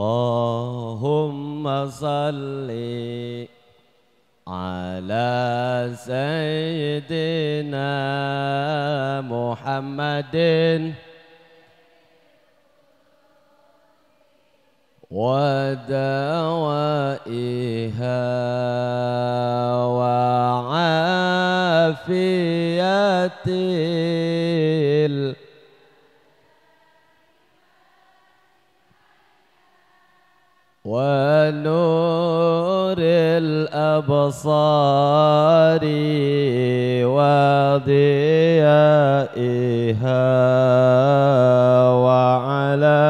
Allahumma salli ala Sayyidina Muhammadin wa dawaiha wa afiyatil wa nuril absari wa diyaiha wa ala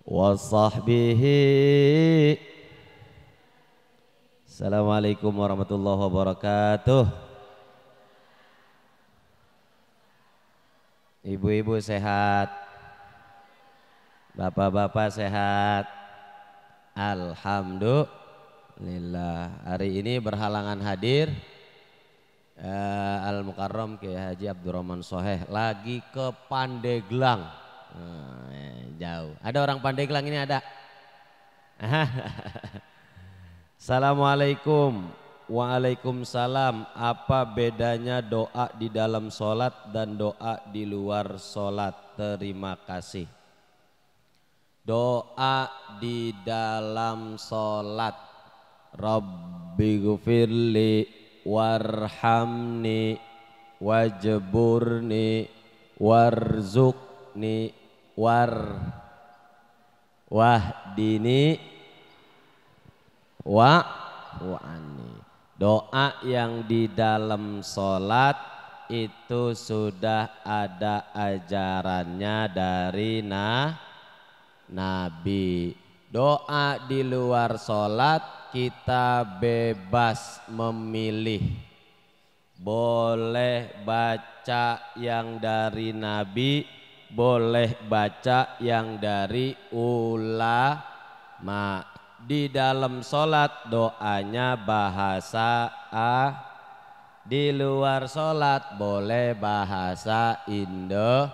wa sahbihi. Assalamualaikum warahmatullahi wabarakatuh. Ibu-ibu sehat, bapak-bapak sehat. Alhamdulillah. Hari ini berhalangan hadir Al-Mukarram Kiai Haji Abdurrahman Soheh lagi ke Pandeglang. Jauh. Ada orang Pandeglang ini ada? Assalamualaikum. Waalaikumsalam. Apa bedanya doa di dalam sholat dan doa di luar sholat? Terima kasih. Doa di dalam sholat, Rabbi gufirli warhamni wajburni warzuqni wahdini wa'ani. Doa yang di dalam sholat itu sudah ada ajarannya dari Nabi. Doa di luar sholat kita bebas memilih. Boleh baca yang dari Nabi, boleh baca yang dari ulama. Di dalam sholat doanya bahasa di luar sholat boleh bahasa Indo.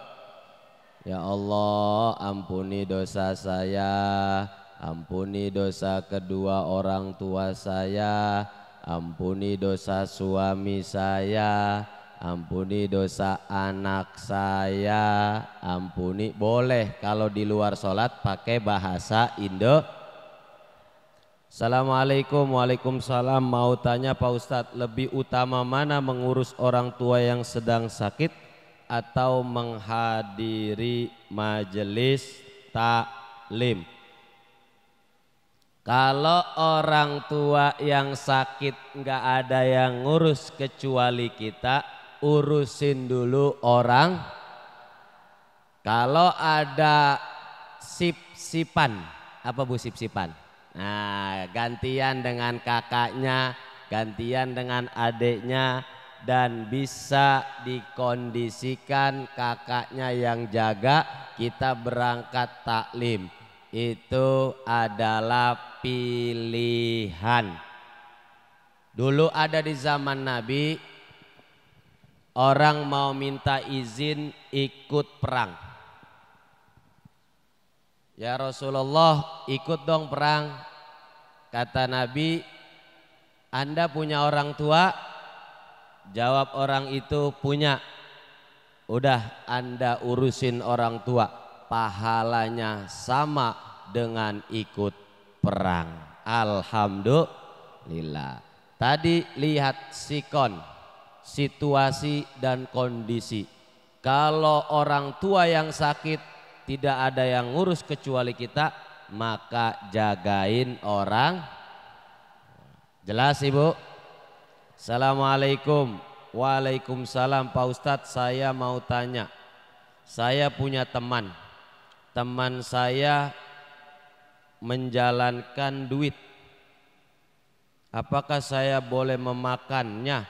Ya Allah, ampuni dosa saya, ampuni dosa kedua orang tua saya, ampuni dosa suami saya, ampuni dosa anak saya, ampuni. Boleh kalau di luar sholat pakai bahasa Indo. Assalamualaikum. Waalaikumsalam. Mau tanya Pak Ustadz, lebih utama mana mengurus orang tua yang sedang sakit atau menghadiri majelis taklim? Kalau orang tua yang sakit nggak ada yang ngurus kecuali kita, urusin dulu orang. Kalau ada sip-sipan, apa bu sip-sipan? Nah, gantian dengan kakaknya, gantian dengan adiknya, dan bisa dikondisikan kakaknya yang jaga, kita berangkat taklim. Itu adalah pilihan. Dulu ada di zaman Nabi, orang mau minta izin ikut perang. Ya Rasulullah, ikut dong perang. Kata Nabi, Anda punya orang tua? Jawab orang itu, punya. Udah, Anda urusin orang tua, pahalanya sama dengan ikut perang. Alhamdulillah. Tadi lihat sikon, situasi dan kondisi. Kalau orang tua yang sakit tidak ada yang ngurus kecuali kita, maka jagain orang. Jelas Ibu? Assalamualaikum. Waalaikumsalam. Pak Ustadz, saya mau tanya. Saya punya teman. Teman saya menjalankan duit. Apakah saya boleh memakannya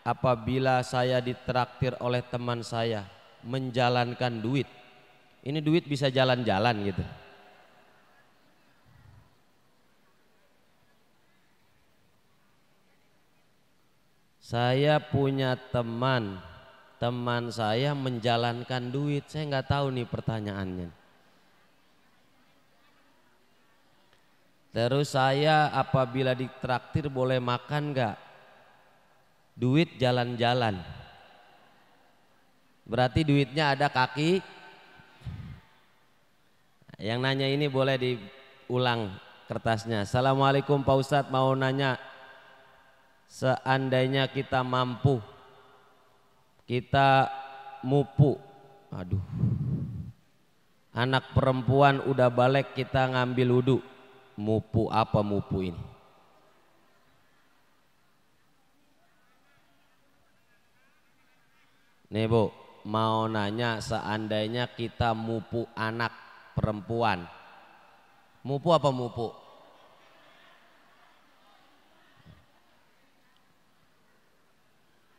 apabila saya ditraktir oleh teman saya menjalankan duit? Ini duit bisa jalan-jalan gitu. Saya punya teman teman saya menjalankan duit. Saya nggak tahu nih pertanyaannya. Terus saya apabila ditraktir boleh makan nggak? Duit jalan-jalan. Berarti duitnya ada kaki. Yang nanya ini boleh diulang kertasnya. Assalamualaikum Pak Ustadz, mau nanya, seandainya kita mampu, kita mupu, aduh, anak perempuan udah balik kita ngambil wudhu, mupu apa mupu ini? Nih Bu, mau nanya, seandainya kita mupu anak perempuan, mupu apa mupu?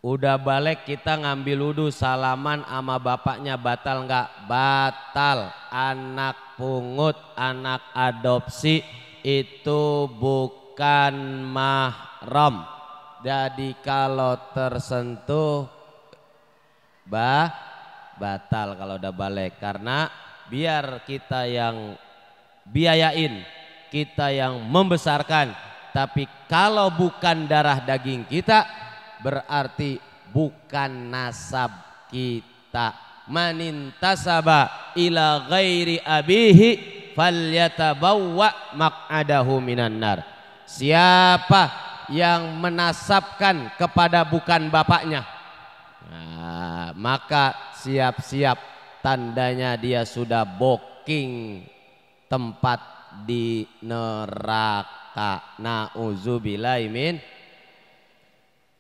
Udah balik kita ngambil wudhu, salaman sama bapaknya batal nggak? Batal. Anak pungut, anak adopsi itu bukan mahram. Jadi kalau tersentuh batal kalau udah balik. Karena biar kita yang biayain, kita yang membesarkan, tapi kalau bukan darah daging kita berarti bukan nasab kita. Manintasaba ila ghairi abihi falyatabawwa maq'adahu minan nar. Siapa yang menasabkan kepada bukan bapaknya, nah, maka siap-siap tandanya dia sudah booking tempat di neraka. Nauzubillahi min.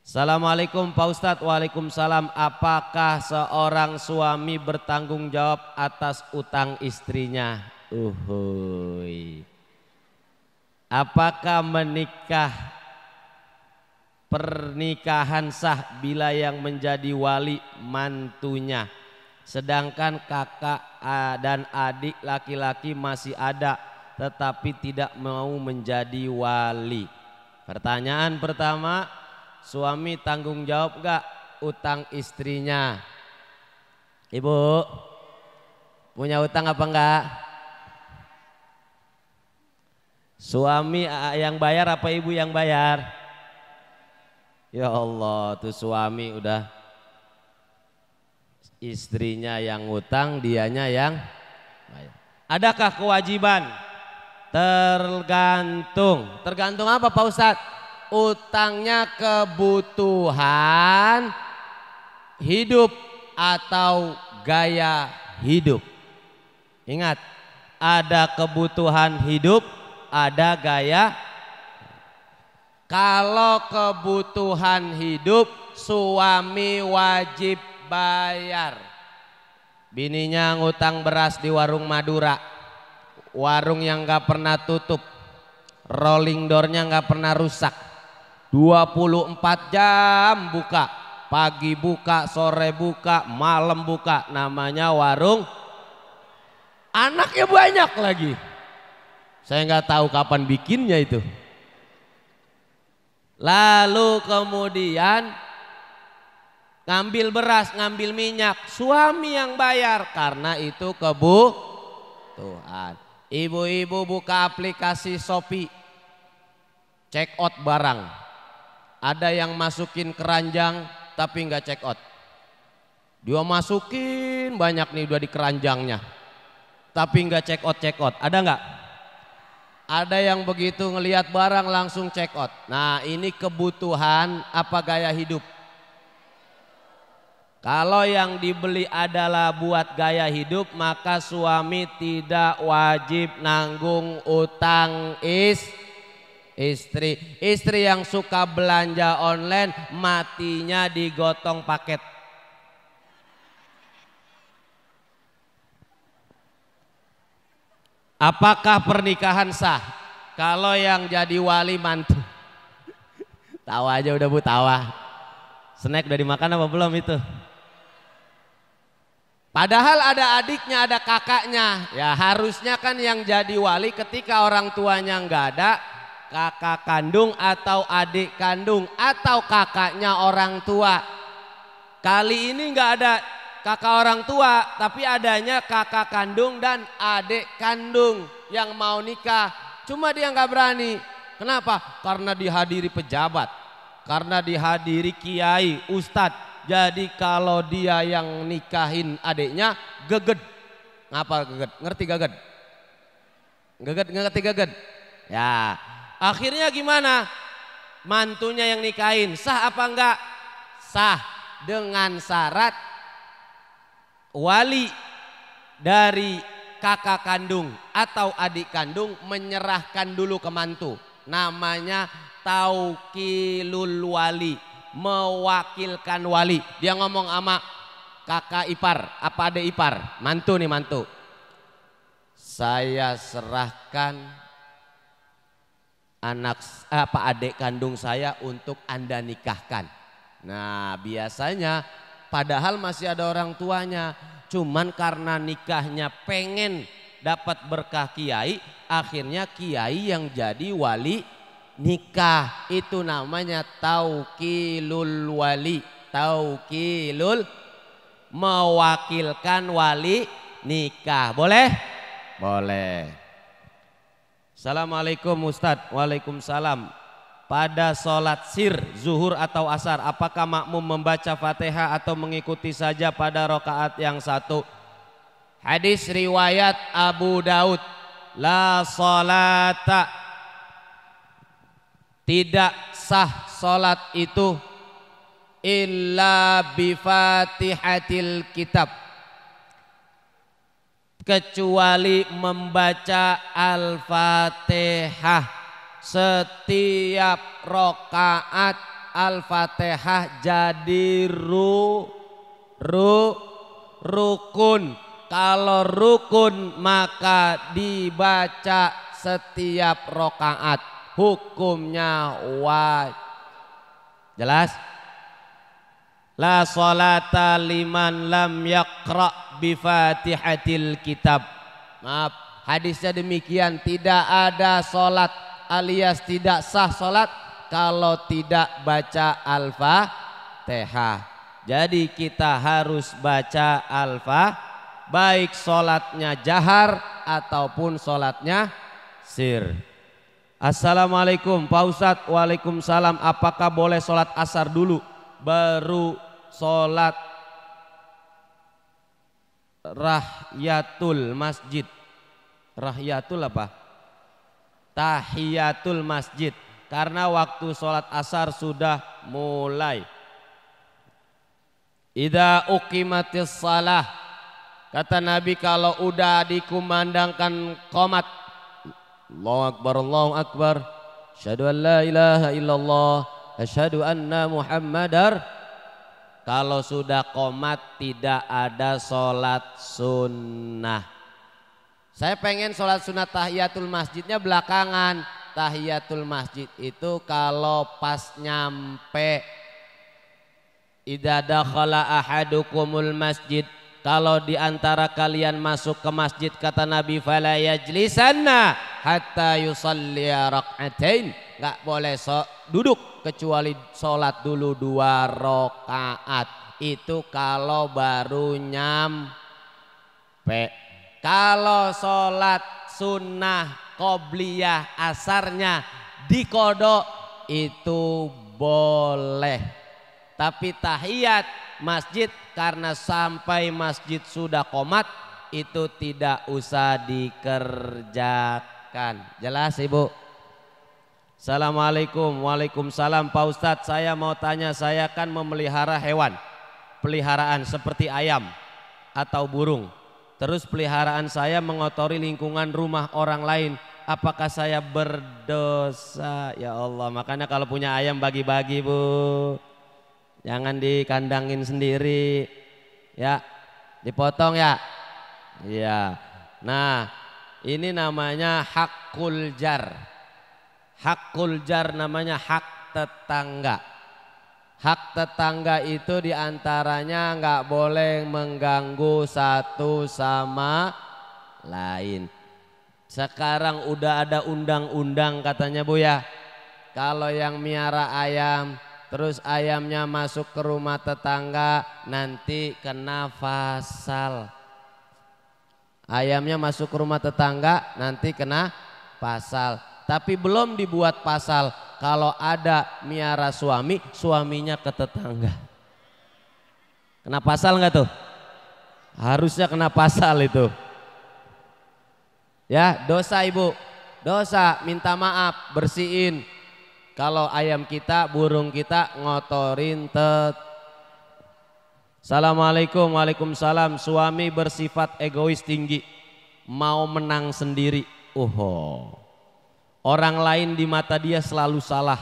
Assalamualaikum Pak Ustadz. Waalaikumsalam. Apakah seorang suami bertanggung jawab atas utang istrinya? Apakah pernikahan sah bila yang menjadi wali mantunya, sedangkan kakak dan adik laki-laki masih ada tetapi tidak mau menjadi wali? Pertanyaan pertama, suami tanggung jawab gak utang istrinya? Ibu punya utang apa enggak? Suami yang bayar apa ibu yang bayar? Ya Allah, tuh suami udah istrinya yang utang, dianya yang bayar. Adakah kewajiban? Tergantung apa Pak Ustadz? Utangnya kebutuhan hidup atau gaya hidup. Ingat, ada kebutuhan hidup, ada gaya. Kalau kebutuhan hidup, suami wajib bayar. Bininya ngutang beras di warung Madura, warung yang gak pernah tutup, rolling doornya gak pernah rusak, 24 jam buka, pagi buka, sore buka, malam buka, namanya warung. Anaknya banyak lagi, saya nggak tahu kapan bikinnya itu. Lalu kemudian ngambil beras, ngambil minyak, suami yang bayar karena itu kebutuhan. Ibu-ibu buka aplikasi Shopee, check out barang. Ada yang masukin keranjang tapi nggak check out. Dia masukin banyak nih udah di keranjangnya, tapi nggak check out. Ada nggak? Ada yang begitu ngelihat barang langsung check out. Nah, ini kebutuhan apa gaya hidup? Kalau yang dibeli adalah buat gaya hidup, maka suami tidak wajib nanggung utang istri. Istri yang suka belanja online, matinya digotong paket. Apakah pernikahan sah kalau yang jadi wali mantu? Tawa aja udah Bu, tawa. Snack udah dimakan apa belum itu? Padahal ada adiknya, ada kakaknya. Ya harusnya kan yang jadi wali ketika orang tuanya nggak ada, kakak kandung atau adik kandung atau kakaknya orang tua. Kali ini nggak ada kakak orang tua, tapi adanya kakak kandung dan adik kandung yang mau nikah. Cuma dia nggak berani. Kenapa? Karena dihadiri pejabat, karena dihadiri kiai, ustadz. Jadi kalau dia yang nikahin adiknya, geged. Ngapa geged? Ngerti geged? Geged, ngerti geged? Ya, akhirnya gimana? Mantunya yang nikahin, sah apa enggak? Sah, dengan syarat wali dari kakak kandung atau adik kandung menyerahkan dulu ke mantu. Namanya taukilul wali, mewakilkan wali. Dia ngomong sama kakak ipar apa adik ipar, mantu nih mantu. Saya serahkan adik kandung saya untuk Anda nikahkan. Nah, biasanya padahal masih ada orang tuanya, cuman karena nikahnya pengen dapat berkah kiai, akhirnya kiai yang jadi wali nikah. Itu namanya taukilul wali. Taukilul, mewakilkan wali nikah. Boleh? Boleh. Assalamualaikum Ustadz. Waalaikumsalam. Pada sholat sir, zuhur atau asar, apakah makmum membaca Fatihah atau mengikuti saja pada rakaat yang satu? Hadis riwayat Abu Daud. La sholata, tidak sah sholat itu illa bi Fatihatil kitab, kecuali membaca Al-Fatihah. Setiap rokaat Al-Fatihah jadi rukun. Kalau rukun maka dibaca setiap rokaat. Hukumnya wajib. Jelas? La sholata liman lam yaqra bi Fatihatil kitab. Maaf, hadisnya demikian, tidak ada sholat alias tidak sah sholat kalau tidak baca Al-Fatihah. Jadi kita harus baca Al-Fatihah, baik sholatnya jahar ataupun sholatnya sir. Assalamualaikum Pak Ustadz. Waalaikumsalam. Apakah boleh sholat asar dulu baru sholat rahiyatul masjid? Rahiyatul apa? Tahiyatul masjid. Karena waktu sholat asar sudah mulai. Idza uqimatis shalah, kata Nabi kalau udah dikumandangkan qomat, Allahu Akbar, Allahu Akbar, asyhadu an la ilaha illallah, asyhadu anna Muhammadar. Kalau sudah qomat tidak ada sholat sunnah. Saya pengen sholat sunnah tahiyatul masjidnya belakangan. Tahiyatul masjid itu kalau pas nyampe. Idza dakhala ahadukumul masjid, kalau diantara kalian masuk ke masjid, kata Nabi, fala yajlisanna hatta yusalli rak'atain. Enggak boleh duduk kecuali sholat dulu 2 rakaat. Itu kalau baru nyampe. Kalau sholat sunnah qobliyah asarnya dikodok itu boleh. Tapi tahiyat masjid karena sampai masjid sudah qomat itu tidak usah dikerjakan. Jelas Ibu? Assalamualaikum. Waalaikumsalam Pak Ustadz. Saya mau tanya, saya kan memelihara hewan peliharaan seperti ayam atau burung. Terus peliharaan saya mengotori lingkungan rumah orang lain. Apakah saya berdosa? Ya Allah, makanya kalau punya ayam bagi-bagi Bu. Jangan dikandangin sendiri. Ya, dipotong ya. Iya. Nah, ini namanya hakul jar. Hakul jar namanya hak tetangga. Hak tetangga itu diantaranya nggak boleh mengganggu satu sama lain. Sekarang udah ada undang-undang katanya Bu ya. Kalau yang miara ayam terus ayamnya masuk ke rumah tetangga, nanti kena pasal. Ayamnya masuk ke rumah tetangga, nanti kena pasal. Tapi belum dibuat pasal kalau ada miara suami, suaminya ke tetangga. Kena pasal nggak tuh? Harusnya kena pasal itu. Ya, dosa ibu, dosa, minta maaf, bersihin. Kalau ayam kita, burung kita ngotorin Assalamualaikum, waalaikumsalam. Suami bersifat egois tinggi, mau menang sendiri. Orang lain di mata dia selalu salah.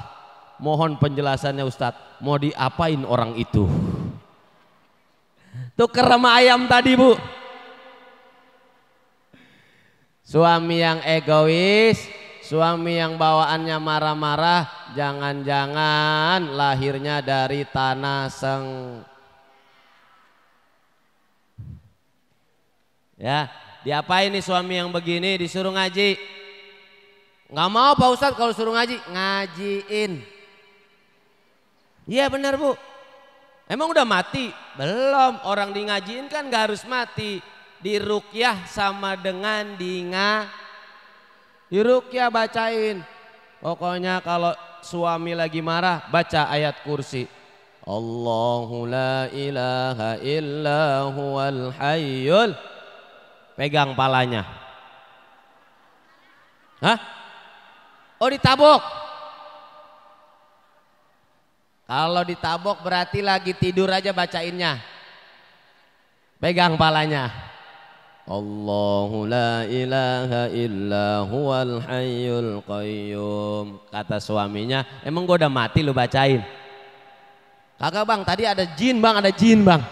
Mohon penjelasannya Ustadz, mau diapain orang itu? Tuker sama ayam tadi bu. Suami yang egois, suami yang bawaannya marah-marah, jangan-jangan lahirnya dari tanah Ya, diapain nih suami yang begini, disuruh ngaji? Nggak mau Pak Ustadz kalau suruh ngaji, ngajiin. Iya benar bu. Emang udah mati? Belum, orang di ngajiin kan gak harus mati. Di ruqyah sama dengan di ruqyah bacain. Pokoknya kalau suami lagi marah, baca ayat kursi. Allahu la ilaha illa huwal hayyul. Pegang palanya. Hah? Oh ditabok. Kalau ditabok berarti lagi tidur aja bacainnya. Pegang palanya. Allahu la ilaha illa huwal hayyul qayyum. Kata suaminya, emang gua udah mati lu bacain? Kagak bang, tadi ada jin bang, ada jin bang.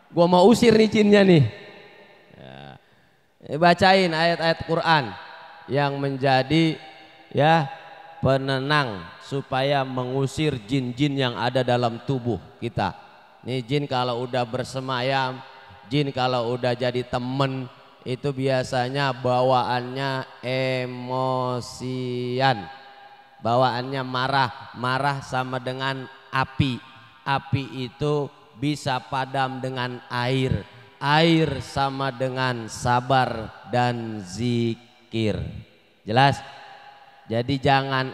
Gua mau usir nih jinnya nih. Ya. Bacain ayat-ayat Quran yang menjadi ya penenang supaya mengusir jin-jin yang ada dalam tubuh kita. Nih jin kalau udah bersemayam, jin kalau udah jadi temen, itu biasanya bawaannya emosian, bawaannya marah. Marah sama dengan api. Api itu bisa padam dengan air. Air sama dengan sabar dan zikir. Jelas? Jadi jangan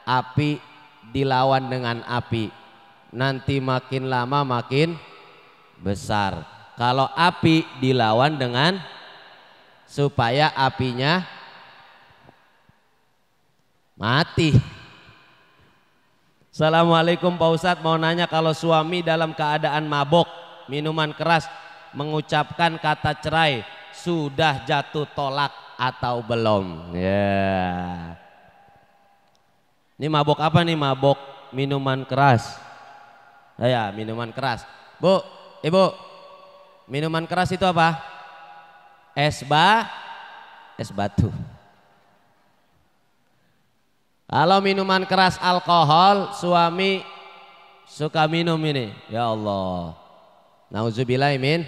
api dilawan dengan api, nanti makin lama makin besar. Kalau api dilawan dengan supaya apinya mati. Assalamualaikum Pak Ustadz, mau nanya kalau suami dalam keadaan mabok, minuman keras, mengucapkan kata cerai, sudah jatuh tolak atau belum? Ya. Ini mabok apa nih? Mabok minuman keras. Ya, minuman keras. Bu, ibu, minuman keras itu apa? Es batu. Kalau minuman keras alkohol, suami suka minum ini. Ya Allah. Nauzubillah min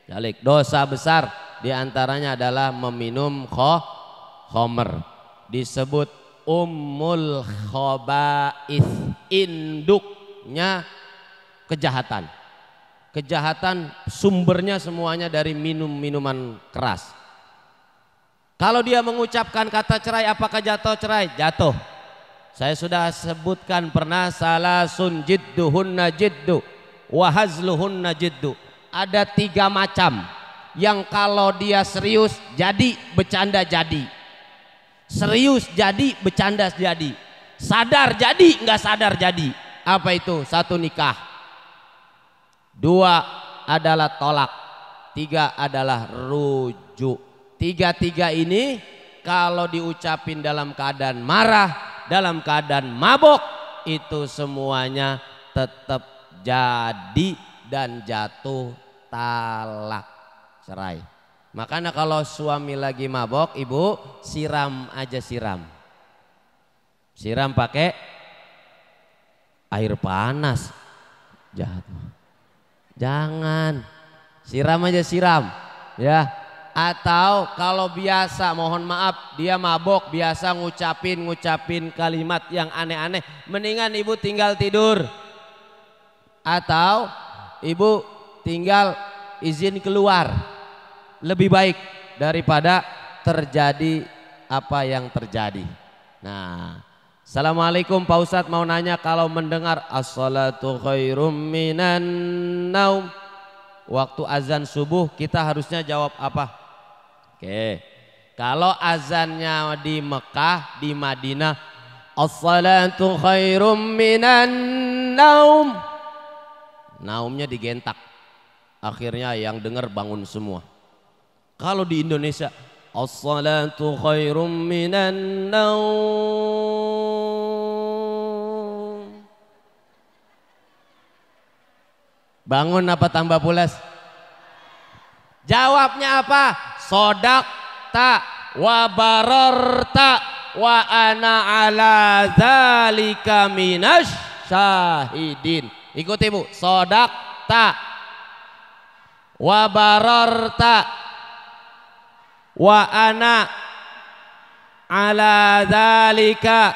dzalik. Dosa besar diantaranya adalah meminum khamr. Disebut ummul khaba'ith, induknya kejahatan. Kejahatan sumbernya semuanya dari minuman keras. Kalau dia mengucapkan kata cerai, apakah jatuh cerai? Jatuh. Saya sudah sebutkan pernah, salasun jidduhunna jiddu wa hazluhunna jiddu. Ada 3 macam yang kalau dia serius jadi, bercanda jadi. Serius jadi, bercanda jadi. Sadar jadi, nggak sadar jadi. Apa itu? 1 nikah, 2 adalah tolak, 3 adalah rujuk. 3 ini kalau diucapin dalam keadaan marah, dalam keadaan mabok, itu semuanya tetap jadi dan jatuh talak, cerai. Makanya kalau suami lagi mabok, ibu siram aja, siram pakai air panas. Jahat. Jangan, siram aja, siram ya. Atau kalau biasa, mohon maaf, dia mabok, biasa ngucapin kalimat yang aneh-aneh, mendingan ibu tinggal tidur. Atau ibu tinggal izin keluar, lebih baik daripada terjadi apa yang terjadi. Nah, assalamualaikum Pak Ustadz, mau nanya, kalau mendengar as-salatu khairum minan naum, waktu azan subuh kita harusnya jawab apa? Oke, kalau azannya di Mekah, di Madinah, as-salatu khairum minan naum, naumnya digentak, akhirnya yang dengar bangun semua. Kalau di Indonesia, as-salatu khairum minan naum, bangun apa tambah pulas? Jawabnya apa? Sodakta wa bararta wa ana ala dzalika minasy syahidin. Ikuti Bu, sodakta wa bararta wa ana ala dzalika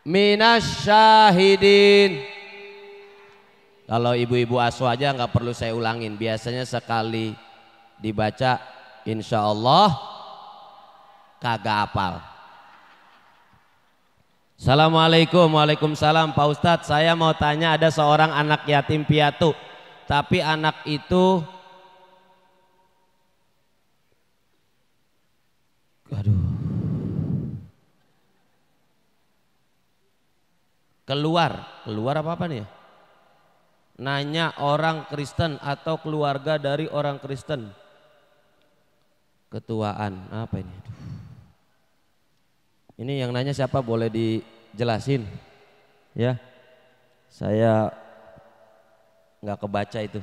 minasy syahidin. Kalau ibu-ibu asuh aja nggak perlu saya ulangin, biasanya sekali dibaca insya Allah kagak hafal. Assalamualaikum. Waalaikumsalam Pak Ustadz, saya mau tanya, ada seorang anak yatim piatu, tapi anak itu keluar apa nih ya? Nanya orang Kristen atau keluarga dari orang Kristen. Ketuaan apa ini? Ini yang nanya siapa, boleh dijelasin ya? Saya nggak kebaca itu.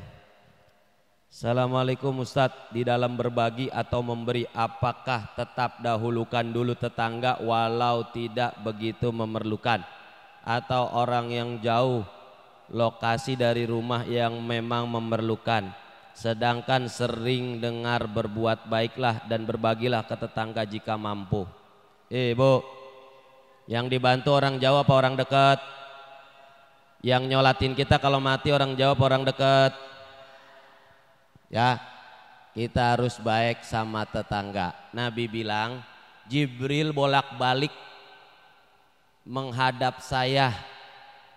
Assalamualaikum Ustadz, di dalam berbagi atau memberi, apakah tetap dahulukan dulu tetangga walau tidak begitu memerlukan, atau orang yang jauh lokasi dari rumah yang memang memerlukan, sedangkan sering dengar berbuat baiklah dan berbagilah ke tetangga jika mampu. Bu, yang dibantu orang jauh apa orang dekat? Yang nyolatin kita kalau mati orang jauh apa orang dekat? Ya, kita harus baik sama tetangga. Nabi bilang, Jibril bolak-balik menghadap saya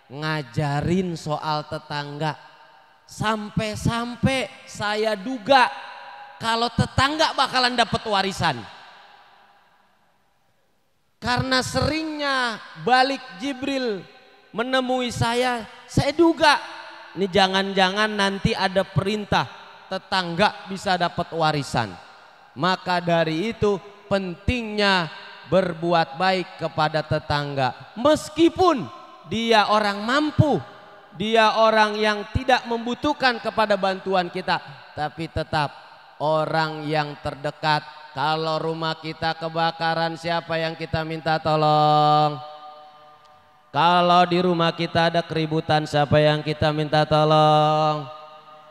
ngajarin soal tetangga, sampai-sampai saya duga kalau tetangga bakalan dapat warisan. Karena seringnya balik Jibril menemui saya duga ini jangan-jangan nanti ada perintah tetangga bisa dapat warisan. Maka dari itu pentingnya berbuat baik kepada tetangga, meskipun dia orang mampu, dia orang yang tidak membutuhkan kepada bantuan kita, tapi tetap orang yang terdekat. Kalau rumah kita kebakaran, siapa yang kita minta tolong? Kalau di rumah kita ada keributan, siapa yang kita minta tolong?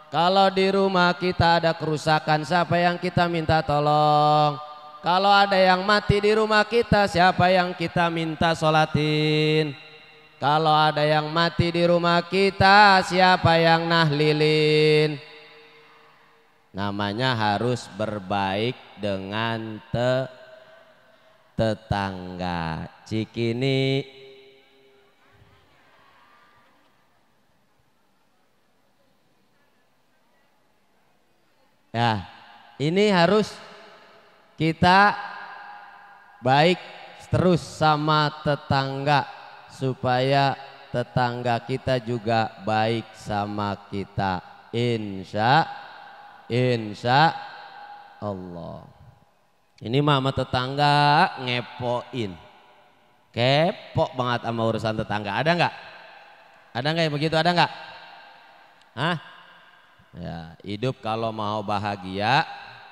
Kalau di rumah kita ada kerusakan, siapa yang kita minta tolong? Kalau ada yang mati di rumah kita, siapa yang kita minta sholatin? Kalau ada yang mati di rumah kita, siapa yang nahlilin? Namanya harus berbaik dengan tetangga. Cikini. Ya, ini harus kita baik terus sama tetangga, supaya tetangga kita juga baik sama kita, insya Allah. Ini mama tetangga ngepoin, kepo banget sama urusan tetangga. Ada nggak? Ada nggak yang begitu? Ada nggak? Hah? Ya, hidup kalau mau bahagia,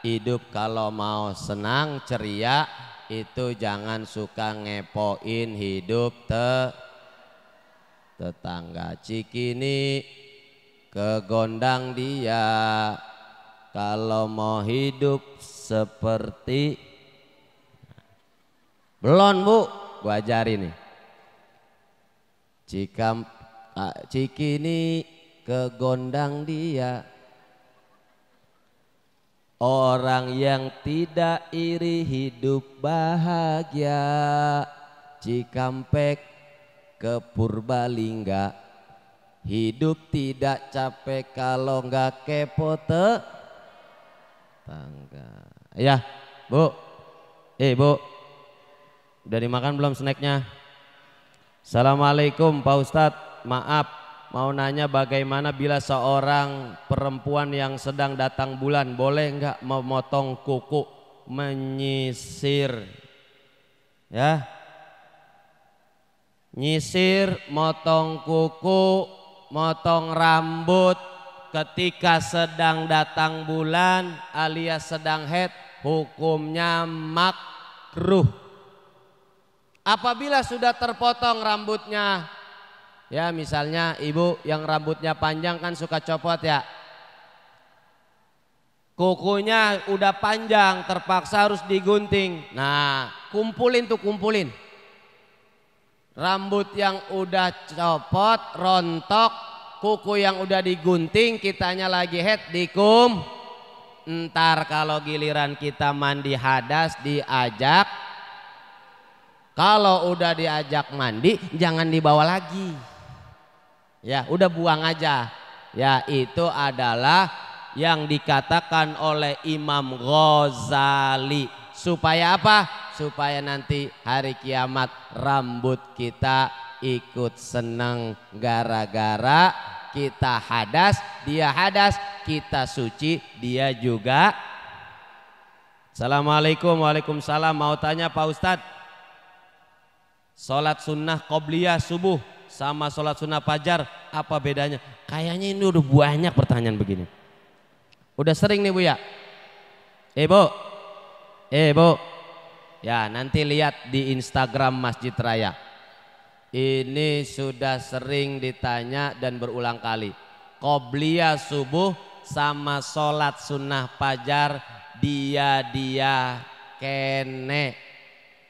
hidup kalau mau senang ceria, itu jangan suka ngepoin hidup tetangga. Cikini kegondang dia, kalau mau hidup seperti belon bu, gua ajarin nih. Cikini kegondang dia, orang yang tidak iri hidup bahagia. Cikampek ke Purbalingga, hidup tidak capek kalau nggak kepo tangga. Ya bu, bu, udah dimakan belum snacknya? Assalamualaikum Pak Ustadz, maaf mau nanya bagaimana bila seorang perempuan yang sedang datang bulan boleh nggak memotong kuku, menyisir, ya, nyisir, motong kuku, motong rambut ketika sedang datang bulan alias sedang haid, hukumnya makruh. Apabila sudah terpotong rambutnya, ya misalnya ibu yang rambutnya panjang kan suka copot ya, kukunya udah panjang terpaksa harus digunting. Nah kumpulin rambut yang udah copot, rontok, kuku yang udah digunting, kitanya lagi head dikum. Ntar kalau giliran kita mandi hadas diajak, kalau udah diajak mandi jangan dibawa lagi, ya udah buang aja. Ya itu adalah yang dikatakan oleh Imam Ghazali. Supaya apa? Supaya nanti hari kiamat rambut kita ikut seneng, gara-gara kita hadas, dia hadas, kita suci, dia juga. Assalamualaikum. Waalaikumsalam. Mau tanya Pak Ustadz, sholat sunnah qobliyah subuh sama sholat sunnah fajar apa bedanya? Kayaknya ini udah banyak pertanyaan begini. Udah sering nih bu ya. Bu, ya nanti lihat di Instagram Masjid Raya. Ini sudah sering ditanya dan berulang kali. Qobliyah subuh sama sholat sunnah fajar dia kene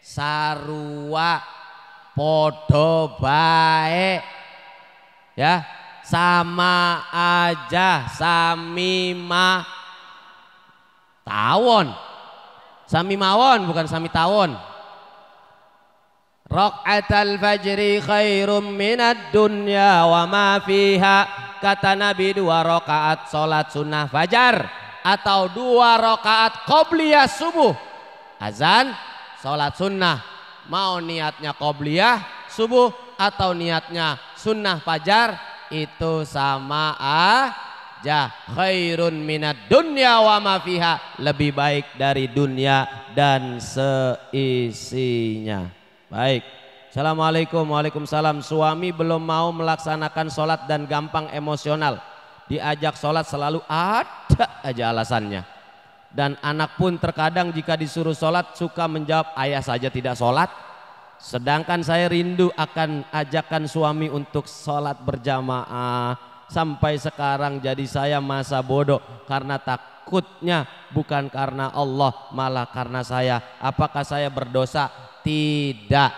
sarua podo bae, ya sama aja, samima tawon, sami mawon bukan sami tawon. Raq'atal fajri khairum minad dunya wa ma fiha, kata Nabi 2 rakaat salat sunnah fajar atau 2 rakaat qobliyah subuh. Azan salat sunnah, mau niatnya qobliyah subuh atau niatnya sunnah fajar itu sama aja. Khairun minad dunya wa ma fiha, lebih baik dari dunia dan seisinya. Baik. Assalamualaikum. Waalaikumsalam. Suami belum mau melaksanakan sholat dan gampang emosional, diajak sholat selalu ada aja alasannya. Dan anak pun terkadang jika disuruh sholat suka menjawab ayah saja tidak sholat. Sedangkan saya rindu akan ajakan suami untuk sholat berjamaah. Sampai sekarang jadi saya masa bodoh karena takutnya bukan karena Allah, malah karena saya. Apakah saya berdosa? Tidak,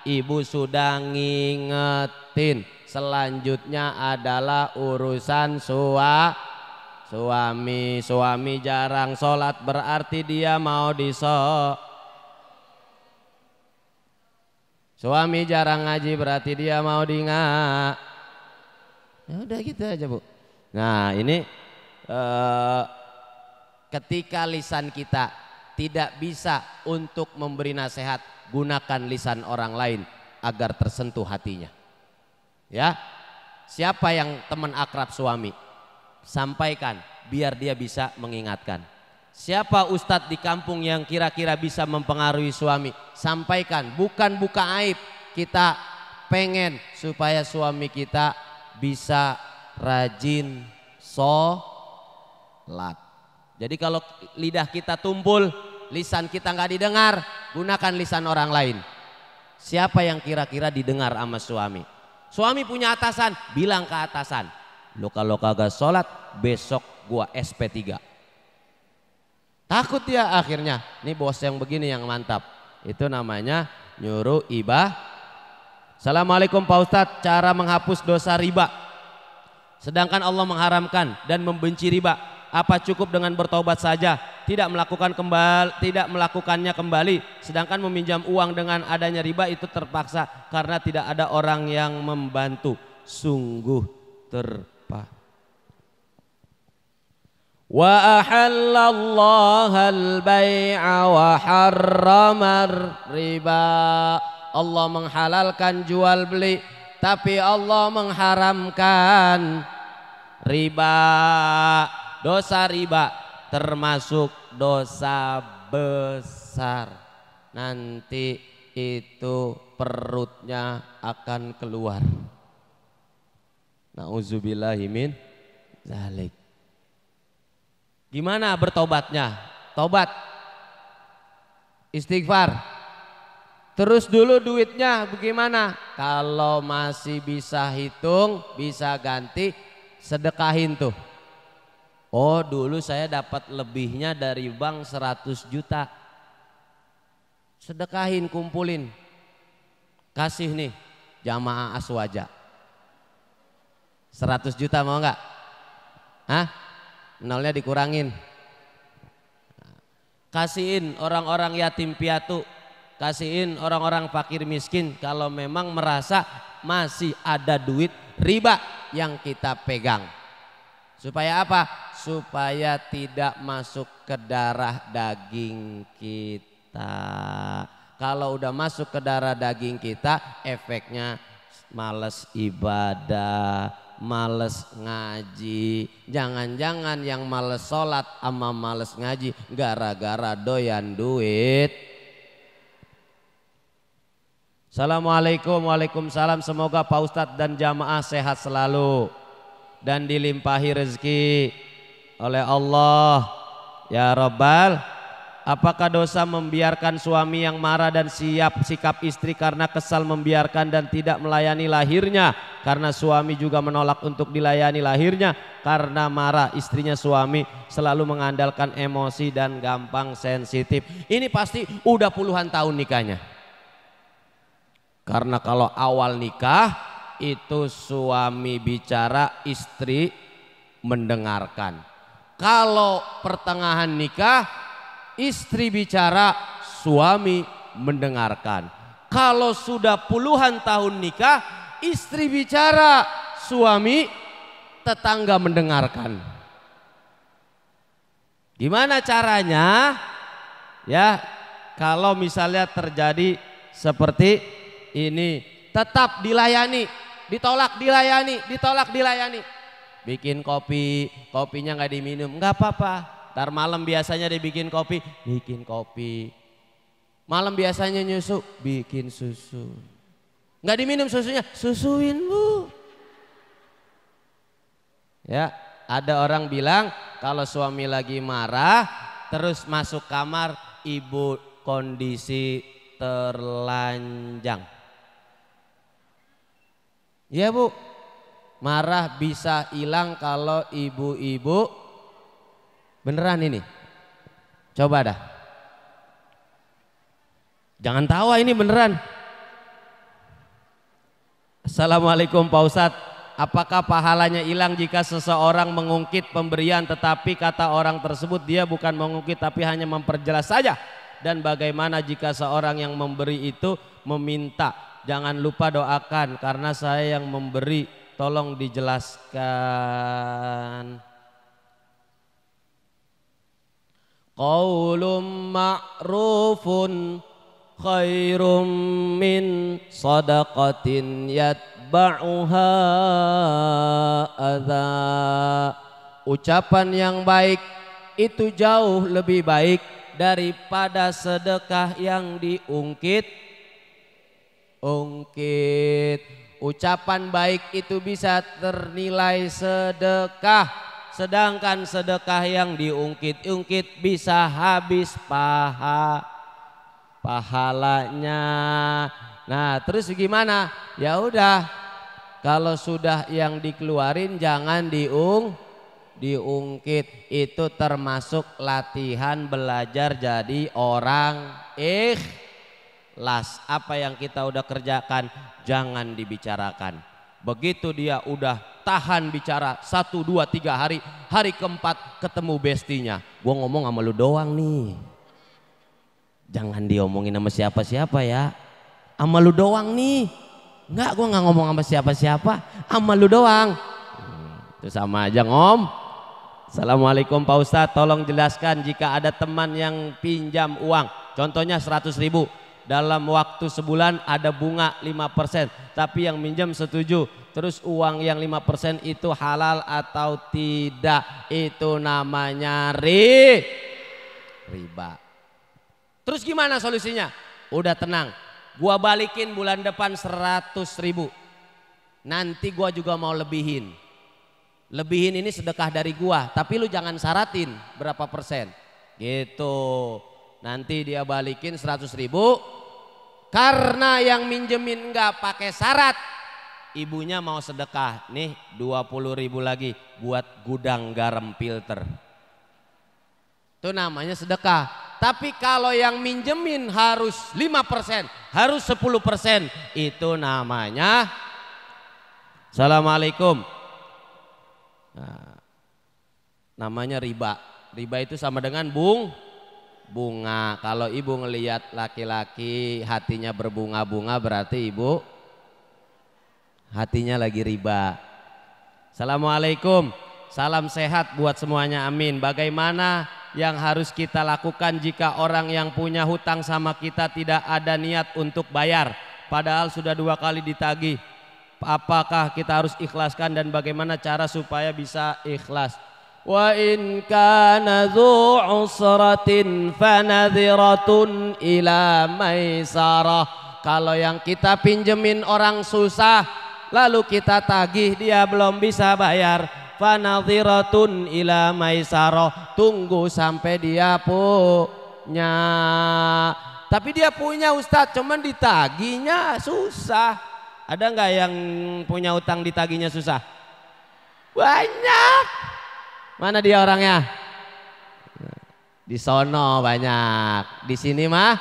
ibu sudah ngingetin. Selanjutnya adalah urusan suami. Suami jarang sholat berarti dia mau Suami jarang ngaji berarti dia mau Ya udah gitu aja bu. Nah ini ketika lisan kita tidak bisa untuk memberi nasihat, gunakan lisan orang lain agar tersentuh hatinya. Ya, siapa yang teman akrab suami, sampaikan biar dia bisa mengingatkan. Siapa ustadz di kampung yang kira-kira bisa mempengaruhi suami, sampaikan. Bukan buka aib, kita pengen supaya suami kita bisa rajin sholat. Jadi kalau lidah kita tumpul, lisan kita nggak didengar, gunakan lisan orang lain. Siapa yang kira-kira didengar sama suami? Suami punya atasan, bilang ke atasan, lo kalau kagak sholat besok gua SP3. Takut dia akhirnya. Ini bos yang begini yang mantap. Itu namanya nyuruh ibah. Assalamualaikum Pak Ustadz, cara menghapus dosa riba. Sedangkan Allah mengharamkan dan membenci riba. Apa cukup dengan bertobat saja, tidak melakukannya kembali, sedangkan meminjam uang dengan adanya riba itu terpaksa karena tidak ada orang yang membantu. Sungguh terpaksa. Wa ahallallahu al-bai'a wa harramar riba. Allah menghalalkan jual beli, tapi Allah mengharamkan riba. Dosa riba termasuk dosa besar. Nanti itu perutnya akan keluar. Nauzubillahi min zalik. Gimana bertobatnya? Tobat, istighfar. Terus dulu duitnya bagaimana? Kalau masih bisa hitung, bisa ganti, sedekahin tuh. Oh dulu saya dapat lebihnya dari bank 100 juta. Sedekahin, kumpulin. Kasih nih jamaah aswaja. 100 juta mau enggak? Hah? Nolnya dikurangin. Kasihin orang-orang yatim piatu. Kasihin orang-orang fakir miskin kalau memang merasa masih ada duit riba yang kita pegang. Supaya apa? Supaya tidak masuk ke darah daging kita. Kalau udah masuk ke darah daging kita, efeknya males ibadah, males ngaji. Jangan-jangan yang males sholat sama males ngaji gara-gara doyan duit. Assalamualaikum. Waalaikumsalam. Semoga Pak Ustadz dan jamaah sehat selalu dan dilimpahi rezeki oleh Allah ya Rabbal. Apakah dosa membiarkan suami yang marah dan sikap istri karena kesal membiarkan dan tidak melayani lahirnya, karena suami juga menolak untuk dilayani lahirnya karena marah istrinya? Suami selalu mengandalkan emosi dan gampang sensitif. Ini pasti udah puluhan tahun nikahnya. Karena kalau awal nikah itu suami bicara, istri mendengarkan. Kalau pertengahan nikah, istri bicara, suami mendengarkan. Kalau sudah puluhan tahun nikah, istri bicara, suami tetangga mendengarkan. Gimana caranya? Ya, kalau misalnya terjadi seperti ini, tetap dilayani, ditolak dilayani, ditolak dilayani. Bikin kopi, kopinya nggak diminum, nggak apa-apa. Ntar malam biasanya dibikin kopi, bikin kopi. Malam biasanya nyusu, bikin susu. Nggak diminum susunya, susuin bu. Ya, ada orang bilang kalau suami lagi marah, terus masuk kamar, ibu kondisi terlanjang. Ya bu, marah bisa hilang kalau ibu-ibu. Beneran ini, coba dah. Jangan tawa, ini beneran. Assalamualaikum Pak Ustadz, apakah pahalanya hilang jika seseorang mengungkit pemberian tetapi kata orang tersebut dia bukan mengungkit tapi hanya memperjelas saja? Dan bagaimana jika seorang yang memberi itu meminta, jangan lupa doakan karena saya yang memberi, tolong dijelaskan. Qaulun ma'rufun khairum min sadaqatin yatba'uha adza. Ucapan yang baik itu jauh lebih baik daripada sedekah yang diungkit. Ucapan baik itu bisa ternilai sedekah, sedangkan sedekah yang diungkit-ungkit bisa habis pahalanya. Nah, terus gimana? Ya udah, kalau sudah yang dikeluarin jangan diungkit. Itu termasuk latihan belajar jadi orang ikhlas. Apa yang kita udah kerjakan jangan dibicarakan. Begitu dia udah tahan bicara 1, 2, 3 hari, hari keempat ketemu bestinya, gua ngomong sama lu doang nih, jangan diomongin sama siapa-siapa ya, sama lu doang nih. Enggak, gua nggak ngomong sama siapa-siapa, sama lu doang. Itu sama aja ngom. Assalamualaikum Pak Ustadz, tolong jelaskan jika ada teman yang pinjam uang, contohnya 100.000, dalam waktu sebulan ada bunga 5%, tapi yang minjam setuju, terus uang yang 5% itu halal atau tidak? Itu namanya riba. Terus gimana solusinya? Udah tenang, gua balikin bulan depan 100.000, nanti gua juga mau lebihin ini sedekah dari gua, tapi lu jangan syaratin berapa persen gitu. Nanti dia balikin 100.000, karena yang minjemin nggak pakai syarat, ibunya mau sedekah nih 20.000 lagi buat gudang garam filter, itu namanya sedekah. Tapi kalau yang minjemin harus 5%, harus 10%, itu namanya Assalamualaikum. Nah, namanya riba. Riba itu sama dengan bunga. Kalau ibu ngelihat laki-laki hatinya berbunga-bunga, berarti ibu hatinya lagi riba. Assalamualaikum, salam sehat buat semuanya, amin. Bagaimana yang harus kita lakukan jika orang yang punya hutang sama kita tidak ada niat untuk bayar, padahal sudah 2 kali ditagih? Apakah kita harus ikhlaskan dan bagaimana cara supaya bisa ikhlas? Wa in kana dzu usratin fanadhiratun ila maisarah. Kalau yang kita pinjemin orang susah lalu kita tagih dia belum bisa bayar, fanadhiratun ila maisarah, tunggu sampai dia punya. Tapi dia punya Ustadz, cuman ditagihnya susah. Ada nggak yang punya utang ditagihnya susah? Banyak. Mana dia orangnya? Di sono banyak. Di sini mah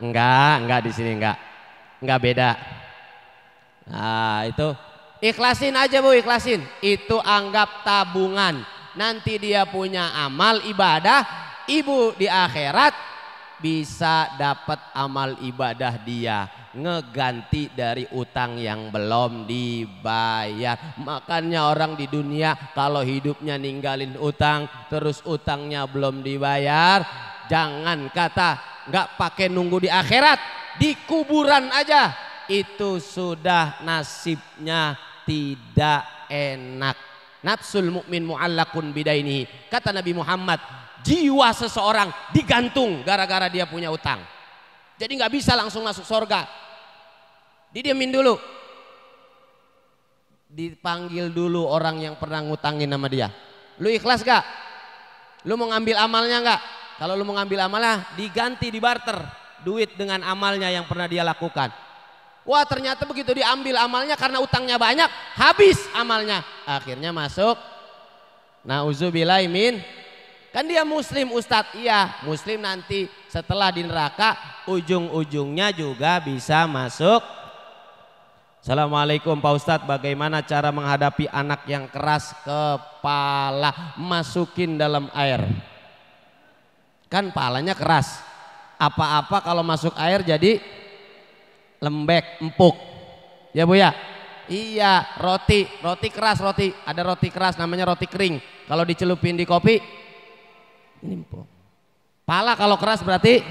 enggak di sini enggak beda. Nah, itu ikhlasin aja Bu, ikhlasin. Itu anggap tabungan. Nanti dia punya amal ibadah, ibu di akhirat bisa dapat amal ibadah dia, ngeganti dari utang yang belum dibayar. Makanya orang di dunia kalau hidupnya ninggalin utang, terus utangnya belum dibayar, jangan kata nggak pakai nunggu di akhirat, di kuburan aja itu sudah nasibnya tidak enak. Nafsul mukmin mu'allakun bidainihi, kata Nabi Muhammad, jiwa seseorang digantung gara-gara dia punya utang. Jadi nggak bisa langsung masuk surga. Didiemin dulu, dipanggil dulu orang yang pernah ngutangin sama dia. Lu ikhlas gak? Lu mau ngambil amalnya gak? Kalau lu mau ngambil amalnya, diganti, dibarter duit dengan amalnya yang pernah dia lakukan. Wah, ternyata begitu diambil amalnya karena utangnya banyak, habis amalnya, akhirnya masuk nauzubillahi min. Kan dia muslim Ustadz, iya muslim, nanti setelah di neraka ujung-ujungnya juga bisa masuk. Assalamualaikum Pak Ustadz, bagaimana cara menghadapi anak yang keras kepala? Masukin dalam air, kan palanya keras, apa-apa kalau masuk air jadi lembek, empuk ya Bu ya. Iya, roti keras, ada roti keras namanya roti kering, kalau dicelupin di kopi ini empuk. Pala kalau keras berarti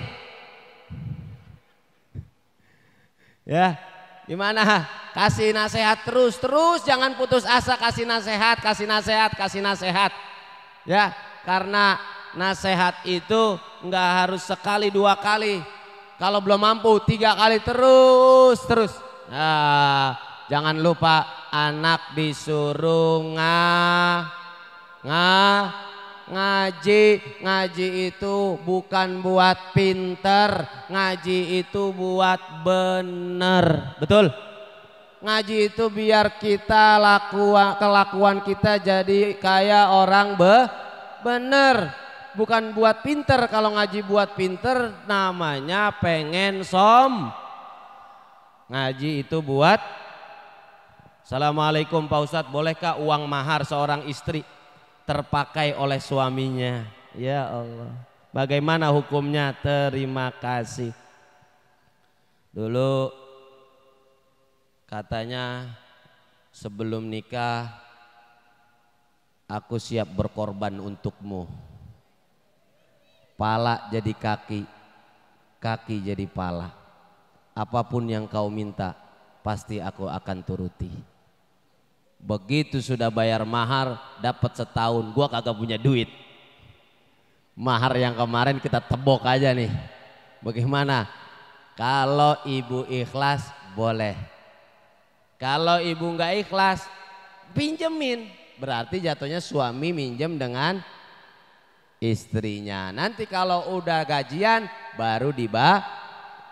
ya gimana? Kasih nasihat terus jangan putus asa, kasih nasihat ya, karena nasihat itu nggak harus sekali 2 kali, kalau belum mampu 3 kali terus. Nah, jangan lupa anak disuruh ngaji itu bukan buat pinter, ngaji itu buat bener, betul? Ngaji itu biar kita kelakuan kita jadi kayak orang bener, bukan buat pinter. Kalau ngaji buat pinter namanya pengen ngaji itu buat. Assalamualaikum Pak Ustadz, bolehkah uang mahar seorang istri terpakai oleh suaminya? Ya Allah, bagaimana hukumnya? Terima kasih. Dulu katanya sebelum nikah aku siap berkorban untukmu. Pala jadi kaki, kaki jadi pala. Apapun yang kau minta pasti aku akan turuti. Begitu sudah bayar mahar, dapat setahun, gua kagak punya duit. Mahar yang kemarin kita tebok aja nih. Bagaimana? Kalau ibu ikhlas boleh. Kalau ibu nggak ikhlas, pinjemin. Berarti jatuhnya suami minjem dengan istrinya. Nanti kalau udah gajian baru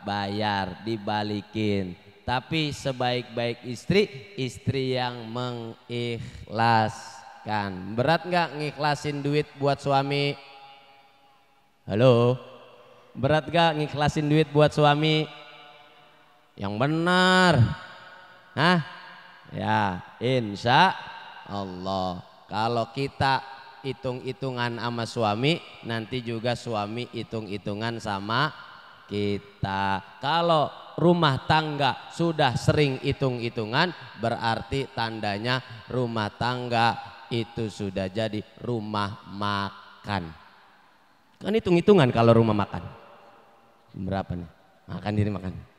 bayar, dibalikin. Tapi sebaik-baik istri, istri yang mengikhlaskan. Berat nggak ngikhlasin duit buat suami? Halo? Berat nggak ngikhlasin duit buat suami? Yang benar. Hah? Ya, insya Allah. Kalau kita hitung-hitungan sama suami, nanti juga suami hitung-hitungan sama kita. Kalau rumah tangga sudah sering hitung-hitungan, berarti tandanya rumah tangga itu sudah jadi rumah makan. Kan hitung-hitungan kalau rumah makan. Berapa nih? Makan diri makan.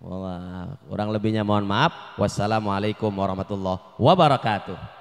Wah, kurang lebihnya mohon maaf. Wassalamualaikum warahmatullahi wabarakatuh.